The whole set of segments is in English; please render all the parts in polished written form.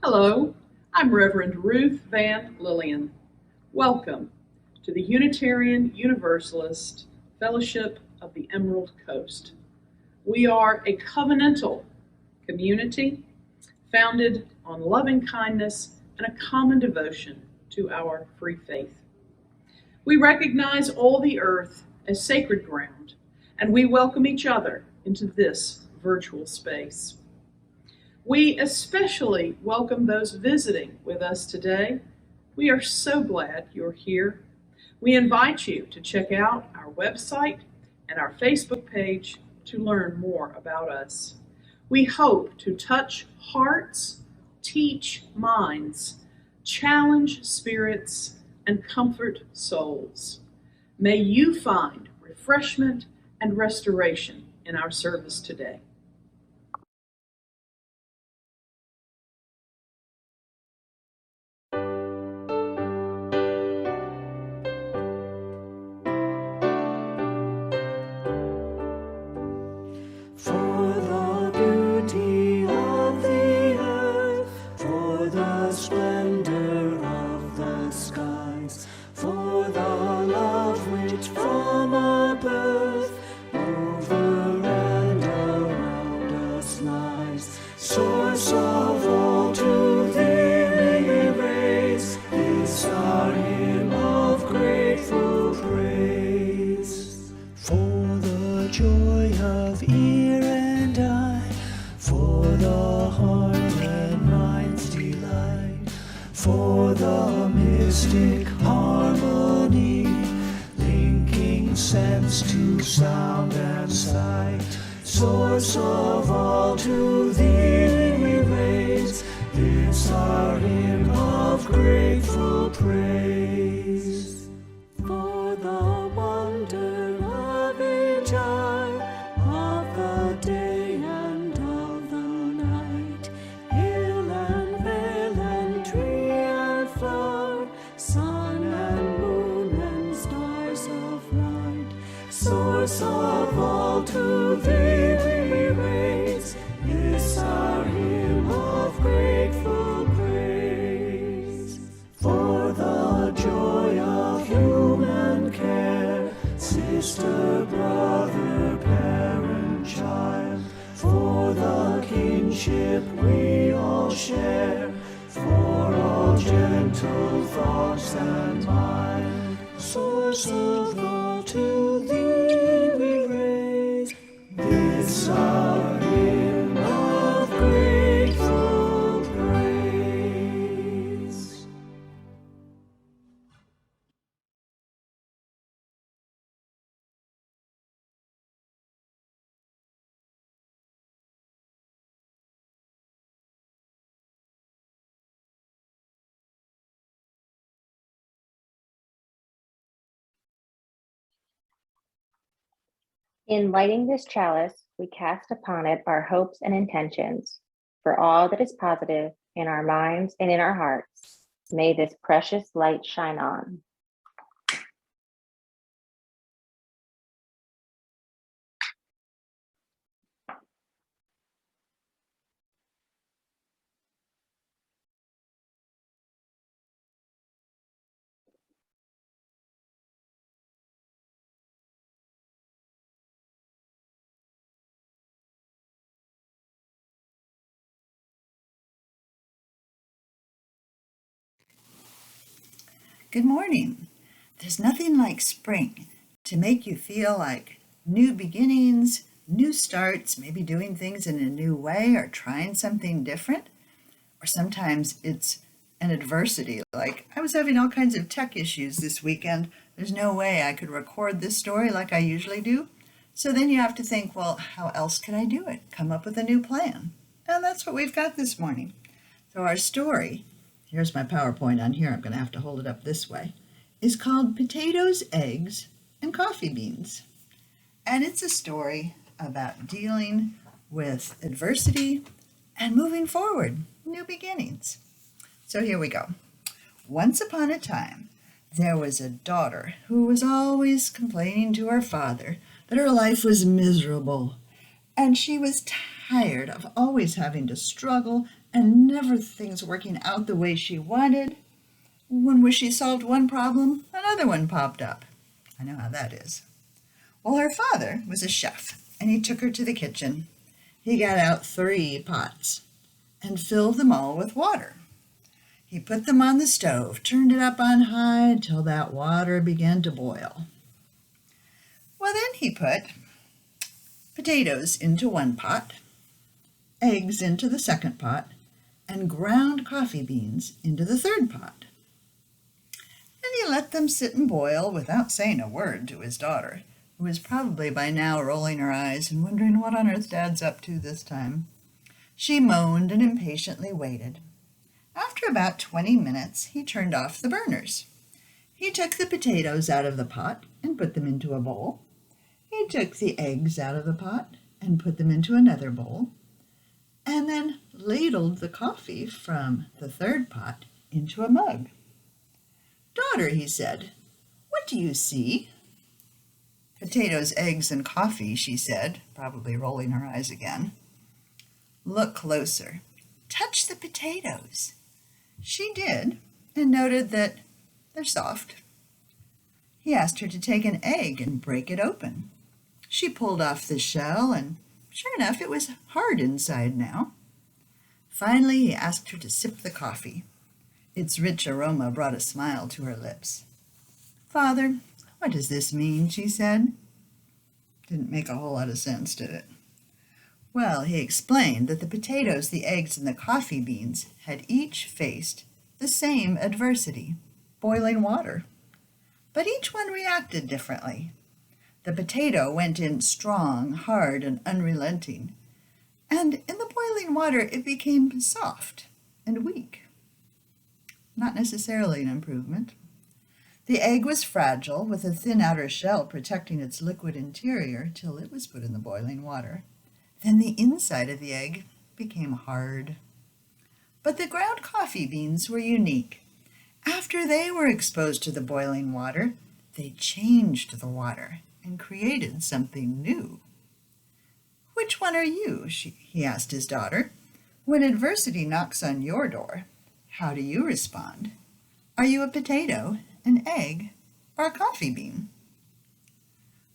Hello, I'm Reverend Ruth Van Lillian. Welcome to the Unitarian Universalist Fellowship of the Emerald Coast. We are a covenantal community founded on loving kindness and a common devotion to our free faith. We recognize all the earth as sacred ground, and we welcome each other into this virtual space. We especially welcome those visiting with us today. We are so glad you're here. We invite you to check out our website and our Facebook page to learn more about us. We hope to touch hearts, teach minds, challenge spirits, and comfort souls. May you find refreshment and restoration in our service today. For the beauty of the earth, for the splendor of the skies, for the love which from our birth over and around us lies. Source of all, to thee we raise this our hymn of grateful praise. For the joy of ear and eye, for the heart and mind's delight, for the mystic harmony, linking sense to sound and sight. Source of all, to thee we raise this our hymn of grateful praise. For the wonder of each hour, of the day and of the night, hill and vale and tree and flower, sun and moon and stars of light. Source of all, to thee we raise this our hymn of grateful praise. For the joy of human care, sister, brother, parent, child, for the kinship we all share, for all gentle thoughts and mind. Source of all, to thee we raise this our hymn of grateful praise. In lighting this chalice, we cast upon it our hopes and intentions for all that is positive in our minds and in our hearts. May this precious light shine on. Good morning. There's nothing like spring to make you feel like new beginnings, new starts, maybe doing things in a new way or trying something different. Or sometimes it's an adversity, like I was having all kinds of tech issues this weekend. There's no way I could record this story like I usually do. So then you have to think, well, how else can I do it? Come up with a new plan. And that's what we've got this morning. So our story, here's my PowerPoint on here, I'm going to have to hold it up this way, is called Potatoes, Eggs, and Coffee Beans. And it's a story about dealing with adversity and moving forward, new beginnings. So here we go. Once upon a time, there was a daughter who was always complaining to her father that her life was miserable, and she was tired of always having to struggle and never things working out the way she wanted. When she solved one problem, another one popped up. I know how that is. Well, her father was a chef, and he took her to the kitchen. He got out 3 pots and filled them all with water. He put them on the stove, turned it up on high until that water began to boil. Well, then he put potatoes into one pot, eggs into the second pot, and ground coffee beans into the third pot. And he let them sit and boil without saying a word to his daughter, who was probably by now rolling her eyes and wondering what on earth Dad's up to this time. She moaned and impatiently waited. After about 20 minutes, he turned off the burners. He took the potatoes out of the pot and put them into a bowl. He took the eggs out of the pot and put them into another bowl, and then ladled the coffee from the third pot into a mug. "Daughter," he said, "what do you see?" "Potatoes, eggs, and coffee," she said, probably rolling her eyes again. "Look closer. Touch the potatoes." She did, and noted that they're soft. He asked her to take an egg and break it open. She pulled off the shell, and sure enough, it was hard inside now. Finally, he asked her to sip the coffee. Its rich aroma brought a smile to her lips. "Father, what does this mean?" she said. Didn't make a whole lot of sense, did it? Well, he explained that the potatoes, the eggs, and the coffee beans had each faced the same adversity, boiling water. But each one reacted differently. The potato went in strong, hard, and unrelenting, and in the boiling water it became soft and weak. Not necessarily an improvement. The egg was fragile, with a thin outer shell protecting its liquid interior till it was put in the boiling water. Then the inside of the egg became hard. But the ground coffee beans were unique. After they were exposed to the boiling water, they changed the water and created something new. "Which one are you?" he asked his daughter. "When adversity knocks on your door, how do you respond? Are you a potato, an egg, or a coffee bean?"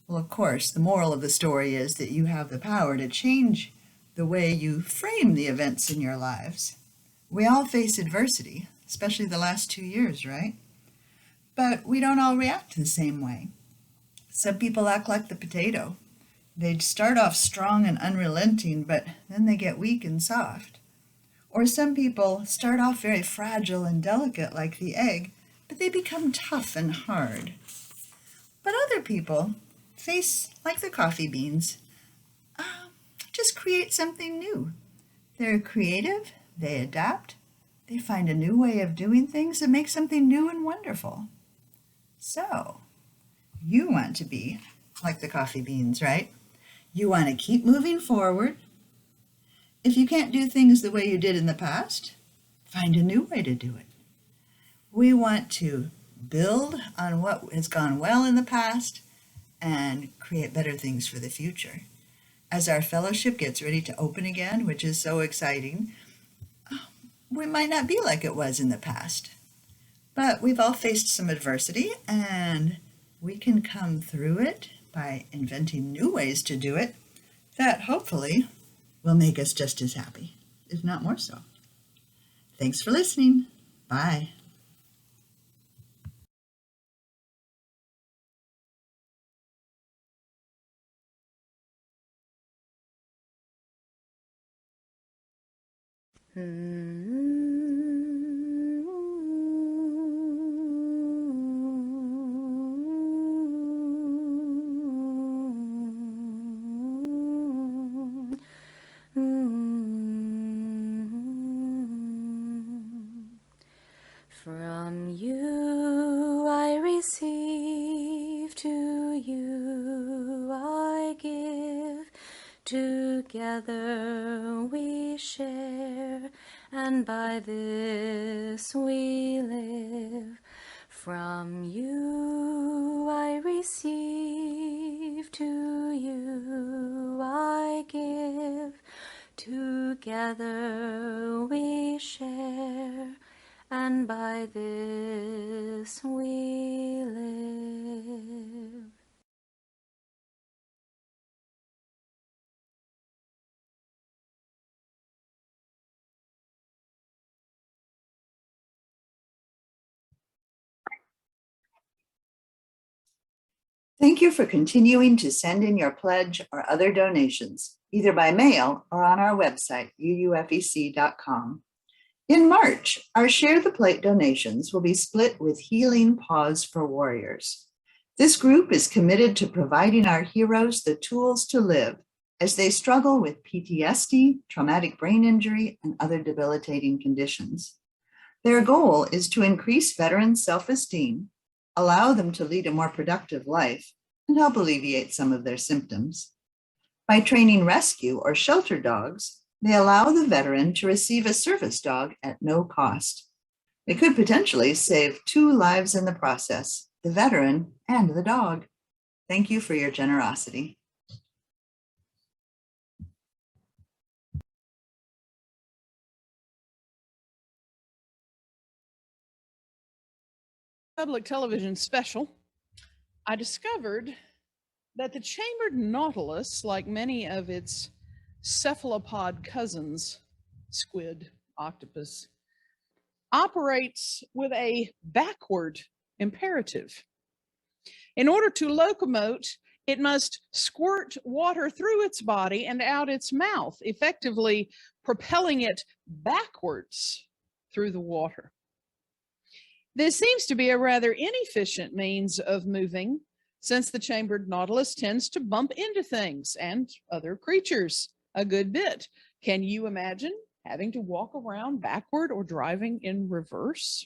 Well, of course, the moral of the story is that you have the power to change the way you frame the events in your lives. We all face adversity, especially the last 2 years, right? But we don't all react the same way. Some people act like the potato. They start off strong and unrelenting, but then they get weak and soft. Or some people start off very fragile and delicate like the egg, but they become tough and hard. But other people face like the coffee beans, just create something new. They're creative, they adapt, they find a new way of doing things and make something new and wonderful. So, you want to be like the coffee beans, right? You want to keep moving forward. If you can't do things the way you did in the past, find a new way to do it. We want to build on what has gone well in the past and create better things for the future. As our fellowship gets ready to open again, which is so exciting, we might not be like it was in the past, but we've all faced some adversity, and we can come through it by inventing new ways to do it that hopefully will make us just as happy, if not more so. Thanks for listening. Bye. From you I receive, to you I give. Together we share, and by this we live. From you I receive, to you I give. Together we and by this we live. Thank you for continuing to send in your pledge or other donations, either by mail or on our website, uufec.com. In March, our Share the Plate donations will be split with Healing Paws for Warriors. This group is committed to providing our heroes the tools to live as they struggle with PTSD, traumatic brain injury, and other debilitating conditions. Their goal is to increase veterans' self-esteem, allow them to lead a more productive life, and help alleviate some of their symptoms. By training rescue or shelter dogs, they allow the veteran to receive a service dog at no cost. They could potentially save 2 lives in the process, the veteran and the dog. Thank you for your generosity. Public television special, I discovered that the chambered nautilus, like many of its cephalopod cousins, squid, octopus, operates with a backward imperative. In order to locomote, it must squirt water through its body and out its mouth, effectively propelling it backwards through the water. This seems to be a rather inefficient means of moving, since the chambered nautilus tends to bump into things and other creatures a good bit. Can you imagine having to walk around backward or driving in reverse?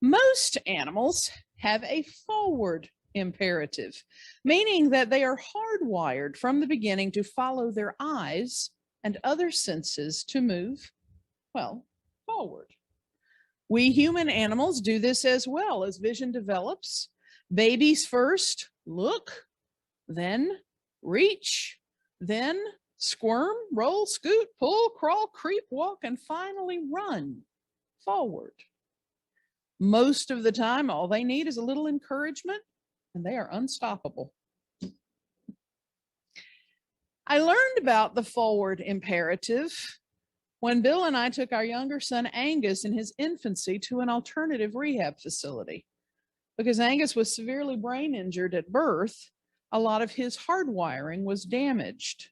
Most animals have a forward imperative, meaning that they are hardwired from the beginning to follow their eyes and other senses to move, well, forward. We human animals do this as well. As vision develops, babies first look, then reach, then squirm, roll, scoot, pull, crawl, creep, walk, and finally run forward. Most of the time, all they need is a little encouragement, and they are unstoppable. I learned about the forward imperative when Bill and I took our younger son Angus in his infancy to an alternative rehab facility. Because Angus was severely brain injured at birth, a lot of his hardwiring was damaged.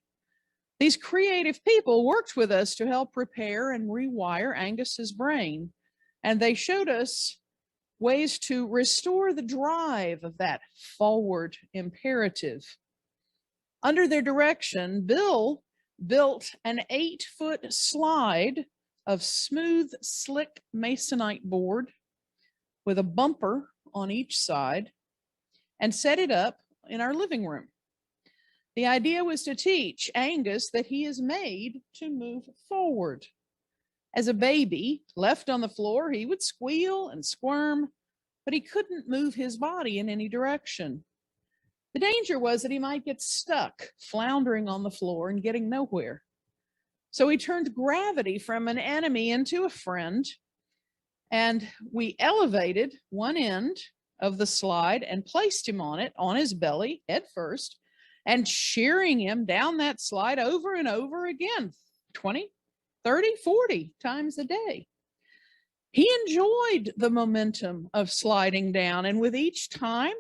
These creative people worked with us to help repair and rewire Angus's brain, and they showed us ways to restore the drive of that forward imperative. Under their direction, Bill built an 8-foot slide of smooth, slick masonite board with a bumper on each side and set it up in our living room. The idea was to teach Angus that he is made to move forward. As a baby, left on the floor, he would squeal and squirm, but he couldn't move his body in any direction. The danger was that he might get stuck, floundering on the floor and getting nowhere. So he turned gravity from an enemy into a friend, and we elevated one end of the slide and placed him on it, on his belly, head first, and shearing him down that slide over and over again, 20, 30, 40 times a day. He enjoyed the momentum of sliding down, and with each time,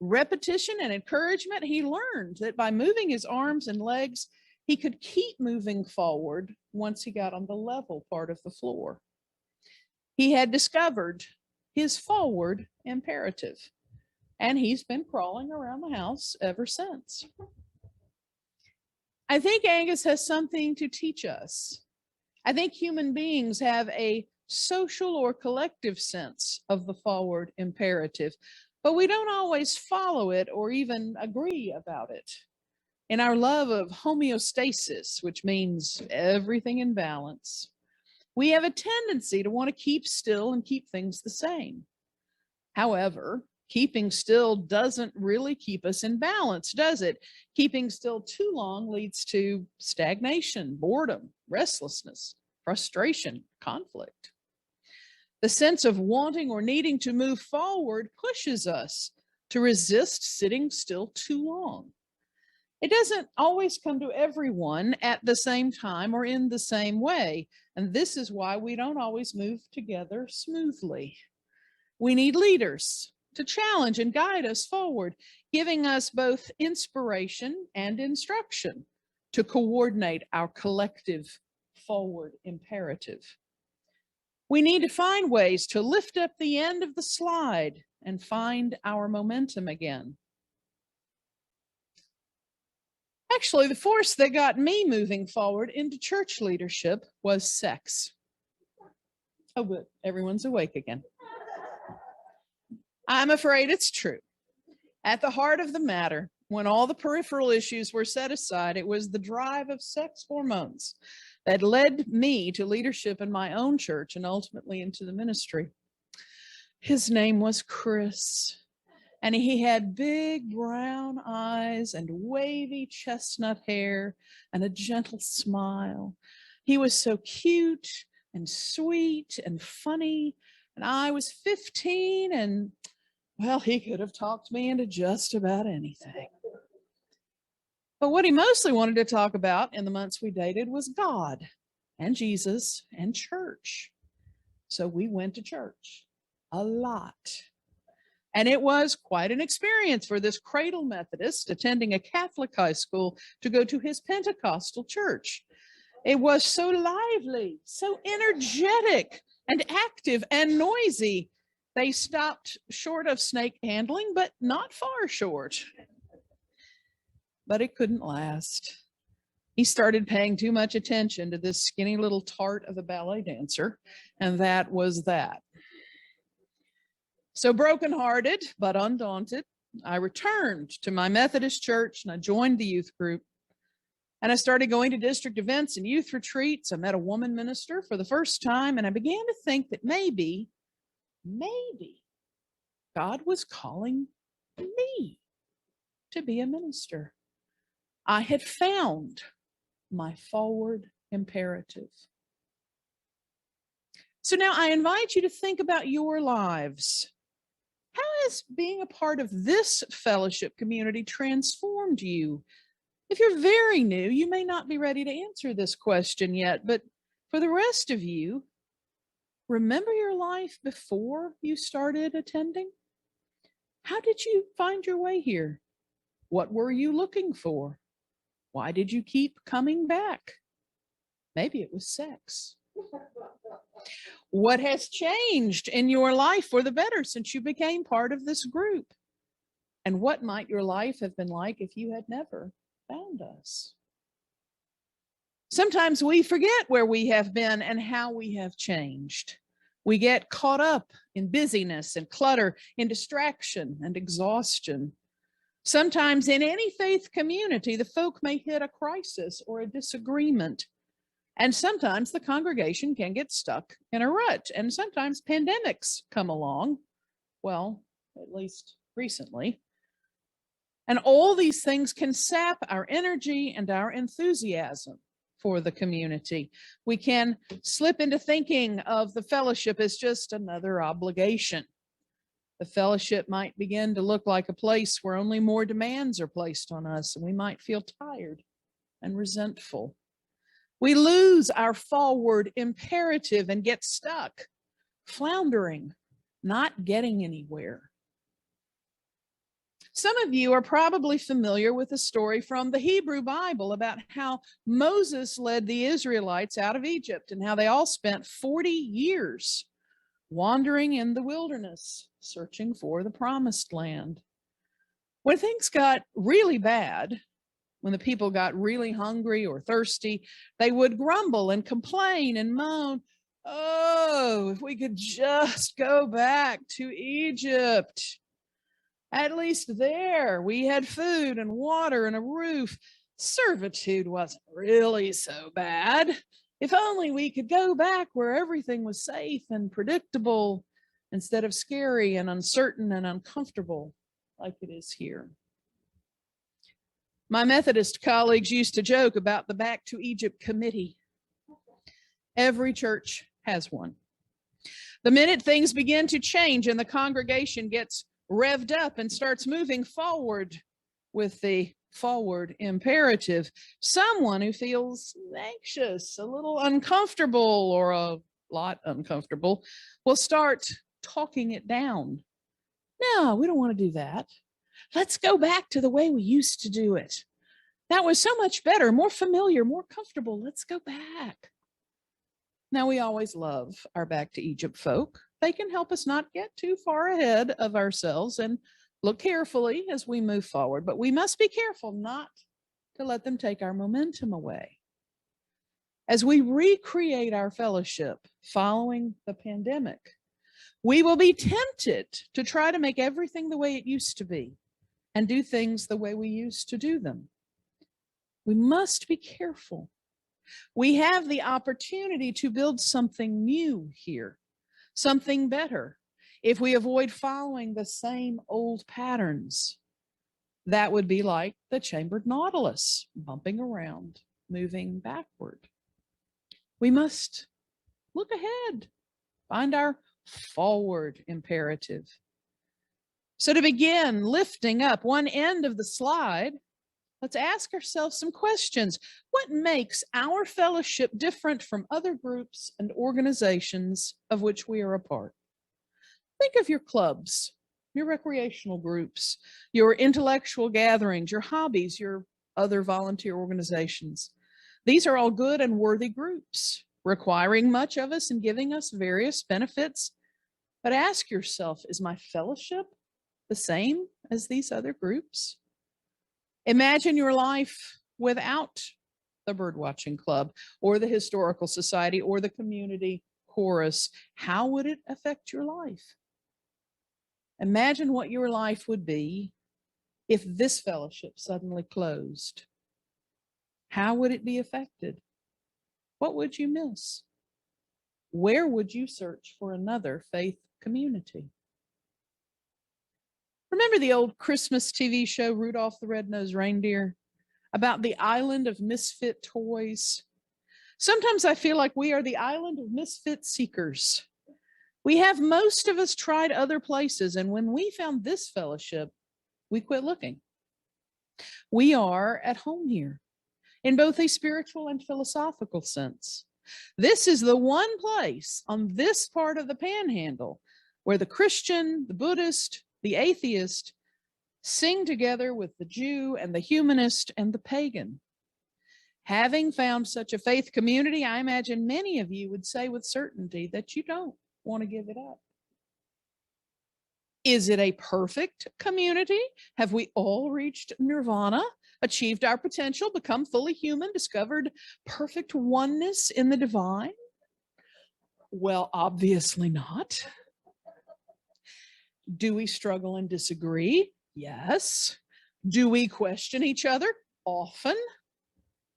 repetition and encouragement, he learned that by moving his arms and legs, he could keep moving forward once he got on the level part of the floor. He had discovered his forward imperative, and he's been crawling around the house ever since. I think Angus has something to teach us. I think human beings have a social or collective sense of the forward imperative, but we don't always follow it or even agree about it. In our love of homeostasis, which means everything in balance, we have a tendency to want to keep still and keep things the same. However, keeping still doesn't really keep us in balance, does it? Keeping still too long leads to stagnation, boredom, restlessness, frustration, conflict. The sense of wanting or needing to move forward pushes us to resist sitting still too long. It doesn't always come to everyone at the same time or in the same way, and this is why we don't always move together smoothly. We need leaders to challenge and guide us forward, giving us both inspiration and instruction to coordinate our collective forward imperative. We need to find ways to lift up the end of the slide and find our momentum again. Actually, the force that got me moving forward into church leadership was sex. Oh, good. Everyone's awake again. I'm afraid it's true. At the heart of the matter, when all the peripheral issues were set aside, it was the drive of sex hormones that led me to leadership in my own church and ultimately into the ministry. His name was Chris, and he had big brown eyes and wavy chestnut hair and a gentle smile. He was so cute and sweet and funny, and I was 15, and well, he could have talked me into just about anything. But what he mostly wanted to talk about in the months we dated was God and Jesus and church. So we went to church a lot. And it was quite an experience for this cradle Methodist attending a Catholic high school to go to his Pentecostal church. It was so lively, so energetic and active and noisy. They stopped short of snake handling, but not far short. But it couldn't last. He started paying too much attention to this skinny little tart of a ballet dancer, and that was that. So brokenhearted, but undaunted, I returned to my Methodist church and I joined the youth group. And I started going to district events and youth retreats. I met a woman minister for the first time, and I began to think that maybe God was calling me to be a minister. I had found my forward imperative. So now I invite you to think about your lives. How has being a part of this fellowship community transformed you? If you're very new, you may not be ready to answer this question yet, but for the rest of you, remember your life before you started attending? How did you find your way here? What were you looking for? Why did you keep coming back? Maybe it was sex. What has changed in your life for the better since you became part of this group? And what might your life have been like if you had never found us? Sometimes we forget where we have been and how we have changed. We get caught up in busyness and clutter, in distraction and exhaustion. Sometimes in any faith community, the folk may hit a crisis or a disagreement. And sometimes the congregation can get stuck in a rut. And sometimes pandemics come along. Well, at least recently. And all these things can sap our energy and our enthusiasm for the community. We can slip into thinking of the fellowship as just another obligation. The fellowship might begin to look like a place where only more demands are placed on us, and we might feel tired and resentful. We lose our forward imperative and get stuck, floundering, not getting anywhere. Some of you are probably familiar with a story from the Hebrew Bible about how Moses led the Israelites out of Egypt and how they all spent 40 years wandering in the wilderness, searching for the promised land. When things got really bad, when the people got really hungry or thirsty, they would grumble and complain and moan, "Oh, if we could just go back to Egypt. At least there we had food and water and a roof. Servitude wasn't really so bad. If only we could go back where everything was safe and predictable instead of scary and uncertain and uncomfortable like it is here." My Methodist colleagues used to joke about the Back to Egypt committee. Every church has one. The minute things begin to change and the congregation gets revved up and starts moving forward with the forward imperative, someone who feels anxious, a little uncomfortable, or a lot uncomfortable will start talking it down. No, we don't want to do that. Let's go back to the way we used to do it. That was so much better, more familiar, more comfortable. Let's go back. Now, we always love our Back to Egypt folk. They can help us not get too far ahead of ourselves and look carefully as we move forward, but we must be careful not to let them take our momentum away. As we recreate our fellowship following the pandemic, we will be tempted to try to make everything the way it used to be and do things the way we used to do them. We must be careful. We have the opportunity to build something new here, something better, if we avoid following the same old patterns. That would be like the chambered nautilus, bumping around, moving backward. We must look ahead, find our forward imperative. So to begin lifting up one end of the slide, let's ask ourselves some questions. What makes our fellowship different from other groups and organizations of which we are a part? Think of your clubs, your recreational groups, your intellectual gatherings, your hobbies, your other volunteer organizations. These are all good and worthy groups, requiring much of us and giving us various benefits. But ask yourself, is my fellowship the same as these other groups? Imagine your life without the birdwatching club or the historical society or the community chorus. How would it affect your life? Imagine what your life would be if this fellowship suddenly closed. How would it be affected? What would you miss? Where would you search for another faith community? Remember the old Christmas TV show, Rudolph the Red-Nosed Reindeer, about the island of misfit toys? Sometimes I feel like we are the island of misfit seekers. We have, most of us, tried other places, and when we found this fellowship, we quit looking. We are at home here in both a spiritual and philosophical sense. This is the one place on this part of the panhandle where the Christian, the Buddhist, the atheist sing together with the Jew and the humanist and the pagan. Having found such a faith community, I imagine many of you would say with certainty that you don't want to give it up. Is it a perfect community? Have we all reached nirvana, achieved our potential, become fully human, discovered perfect oneness in the divine? Well, obviously not. Do we struggle and disagree? Yes. Do we question each other? Often.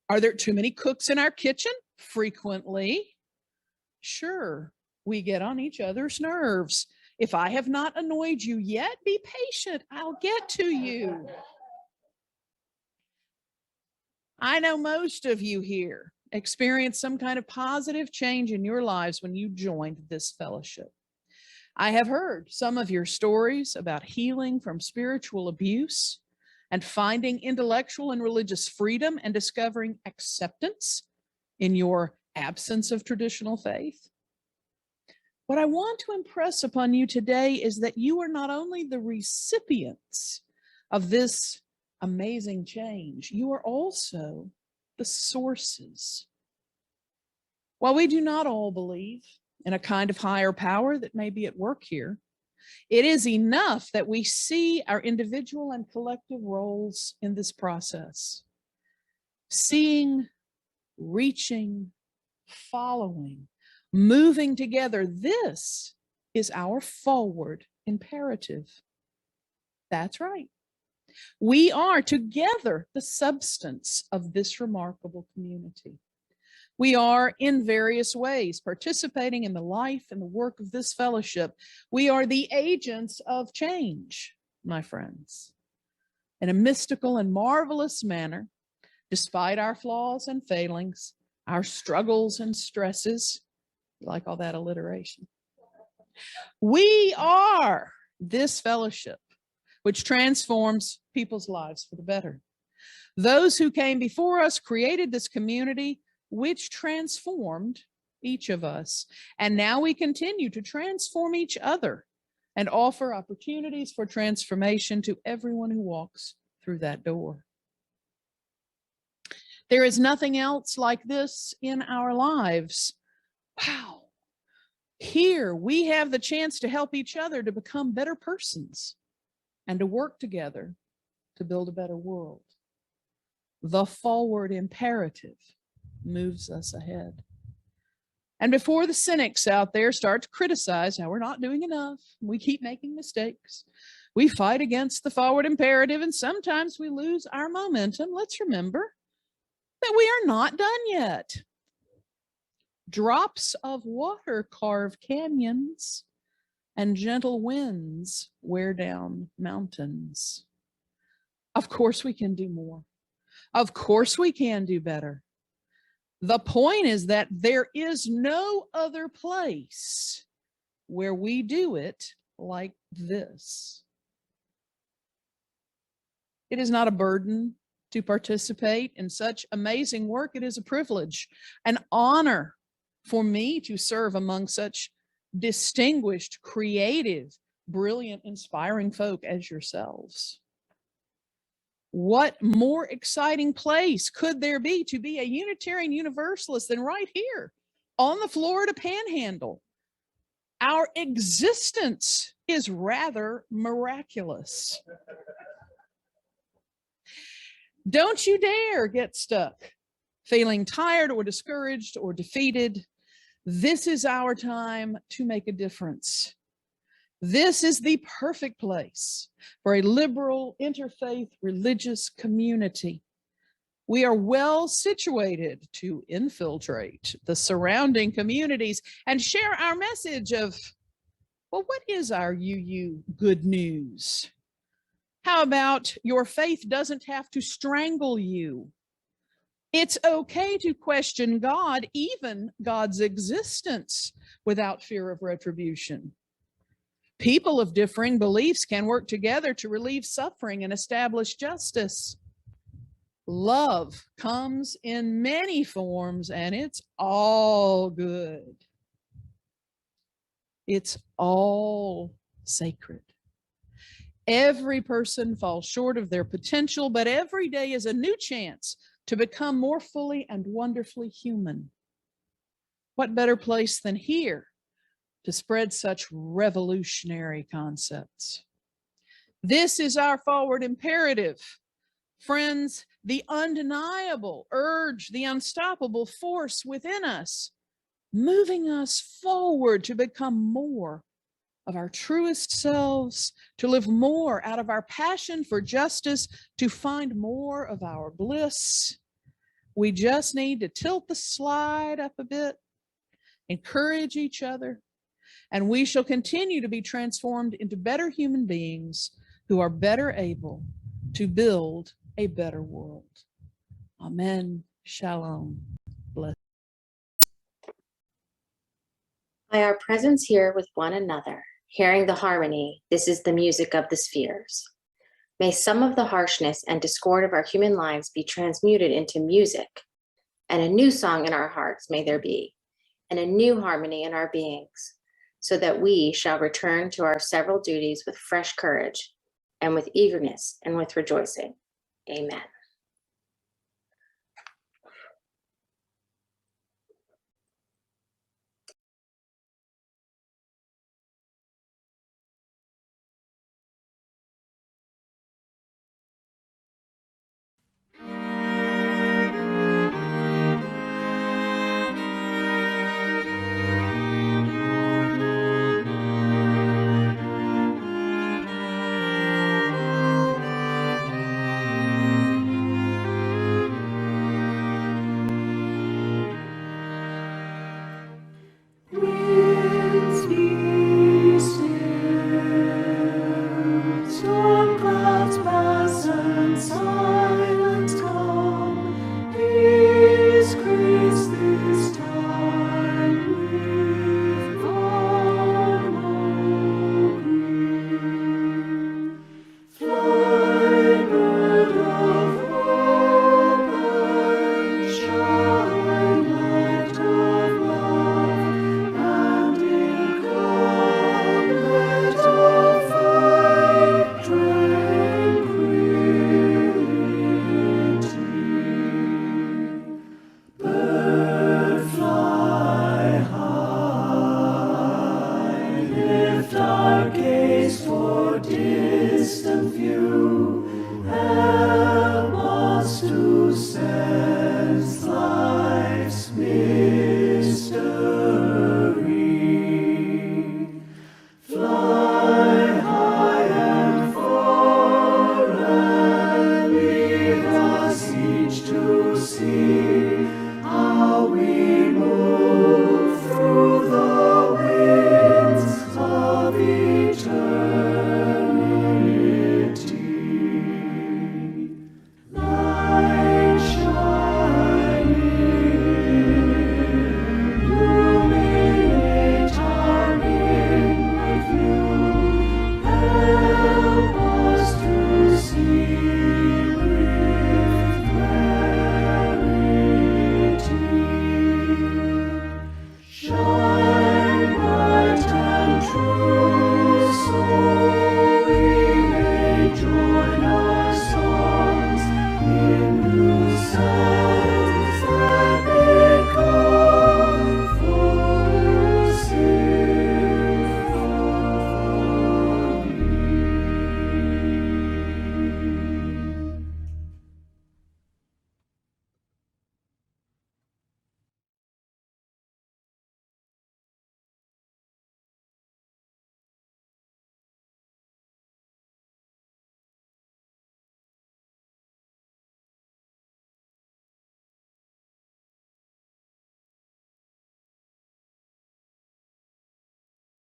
Are there too many cooks in our kitchen? Frequently. Sure, we get on each other's nerves. If I have not annoyed you yet, be patient. I'll get to you. I know most of you here experienced some kind of positive change in your lives when you joined this fellowship. I have heard some of your stories about healing from spiritual abuse and finding intellectual and religious freedom and discovering acceptance in your absence of traditional faith. What I want to impress upon you today is that you are not only the recipients of this amazing change, you are also the sources. While we do not all believe in a kind of higher power that may be at work here, it is enough that we see our individual and collective roles in this process. Seeing, reaching, following, moving together, this is our forward imperative. That's right. We are together the substance of this remarkable community. We are in various ways participating in the life and the work of this fellowship. We are the agents of change, my friends, in a mystical and marvelous manner, despite our flaws and failings, our struggles and stresses. You like all that alliteration? We are this fellowship which transforms people's lives for the better. Those who came before us created this community which transformed each of us. And now we continue to transform each other and offer opportunities for transformation to everyone who walks through that door. There is nothing else like this in our lives. Wow. Here we have the chance to help each other to become better persons and to work together to build a better world. The forward imperative moves us ahead. And before the cynics out there start to criticize how we're not doing enough, we keep making mistakes, we fight against the forward imperative, and sometimes we lose our momentum, let's remember that we are not done yet. Drops of water carve canyons, and gentle winds wear down mountains. Of course we can do more. Of course we can do better. The point is that there is no other place where we do it like this. It is not a burden to participate in such amazing work. It is a privilege, an honor for me to serve among such distinguished, creative, brilliant, inspiring folk as yourselves. What more exciting place could there be to be a Unitarian Universalist than right here on the Florida Panhandle? Our existence is rather miraculous. Don't you dare get stuck feeling tired or discouraged or defeated. This is our time to make a difference. This is the perfect place for a liberal, interfaith, religious community. We are well situated to infiltrate the surrounding communities and share our message of, well, what is our UU good news? How about your faith doesn't have to strangle you? It's okay to question God, even God's existence, without fear of retribution. People of differing beliefs can work together to relieve suffering and establish justice. Love comes in many forms, and it's all good. It's all sacred. Every person falls short of their potential, but every day is a new chance to become more fully and wonderfully human. What better place than here to spread such revolutionary concepts? This is our forward imperative. Friends, the undeniable urge, the unstoppable force within us, moving us forward to become more of our truest selves, to live more out of our passion for justice, to find more of our bliss. We just need to tilt the slide up a bit, encourage each other, and we shall continue to be transformed into better human beings who are better able to build a better world. Amen. Shalom. Bless. By our presence here with one another, hearing the harmony, this is the music of the spheres. May some of the harshness and discord of our human lives be transmuted into music, and a new song in our hearts may there be, and a new harmony in our beings, so that we shall return to our several duties with fresh courage and with eagerness and with rejoicing. Amen.